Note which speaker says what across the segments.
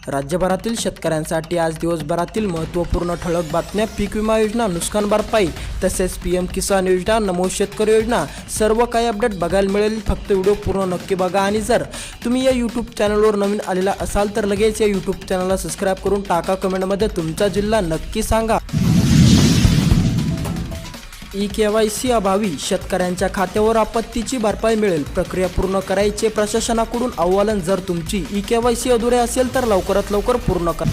Speaker 1: राज्यभरातील शेतकऱ्यांसाठी आज दिवसभरातील महत्त्वपूर्ण ठळक बातम्या. पीक विमा योजना, नुकसान भरपाई तसेच PM किसान योजना, नमो शेतकरी योजना, सर्व काही अपडेट बघायला मिळेल. फक्त व्हिडिओ पूर्ण नक्की बघा आणि जर तुम्ही या YouTube चॅनलवर नवीन आलेला असाल तर लगेच या YouTube चॅनलला सबस्क्राइब करून टाका. कमेंटमध्ये तुमचा जिल्हा नक्की सांगा. KYC अभावी शेतकऱ्यांच्या खात्यावर आपत्तीची भरपाई मिळेल. प्रक्रिया पूर्ण करायचे प्रशासनाकडून आव्हान. जर तुमची KYC अधुरे असेल तर लवकरात लवकर पूर्ण करा.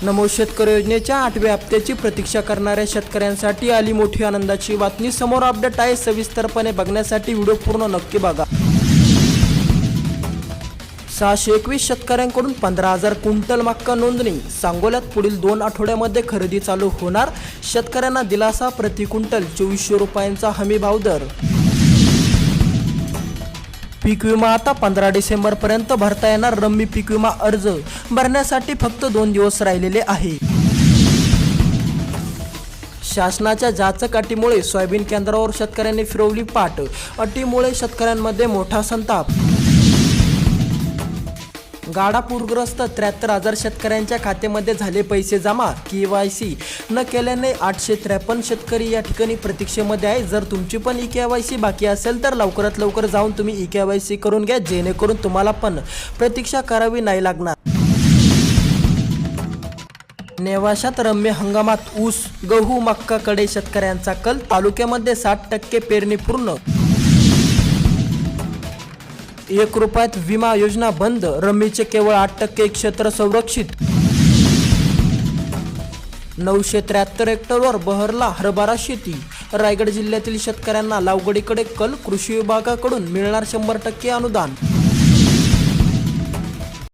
Speaker 1: नमो शेतकरी योजनेच्या 8व्या हप्त्याची प्रतीक्षा करणाऱ्या शेतकऱ्यांसाठी आली मोठी आनंदाची बातमी. समोर अपडेट आहे, सविस्तरपणे बघण्यासाठी व्हिडिओ पूर्ण नक्की बघा. 621 शेतकऱ्यांकडून 15,000 क्विंटल मक्का नोंदणी. सांगोल्यात पुढील 2 आठवड्यामध्ये खरेदी चालू होणार. शेतकऱ्यांना दिलासा. प्रति क्विंटल 2400 रुपयांचा हमी भाव दर. पीक विमा आता 15 डिसेंबर पर्यंत भरता येणार. रम्मी पीक विमा अर्ज भरण्यासाठी फक्त 2 दिवस राहिलेले आहे. शासनाच्या जाचक अटीमुळे सोयाबीन केंद्रावर शेतकऱ्यांनी फिरवली पाठ. अटीमुळे शेतकऱ्यांमध्ये मोठा संताप. गाडा पूरग्रस्त 73,000 शेतकऱ्यांच्या खात्यामध्ये झाले पैसे जमा. KYC न केल्याने 853 शेतकरी या ठिकाणी प्रतीक्षेमध्ये आहे. जर तुमची पण KYC बाकी असेल तर लवकरात लवकर जाऊन तुम्ही KYC करून घ्या, जेणेकरून तुम्हाला पण प्रतीक्षा करावी नाही लागणार. नेवाशात रम्य हंगामात ऊस, गहू, मक्काकडे शेतकऱ्यांचा कल. तालुक्यामध्ये 60% पेरणी पूर्ण. 1 रुपयात विमा योजना बंद. रम्मीचे केवळ 8% क्षेत्र संरक्षित. 973 हेक्टरवर बहरला हरभरा शेती. रायगड जिल्ह्यातील शेतकऱ्यांना लागवडीकडे कल. कृषी विभागाकडून मिळणार 100% अनुदान.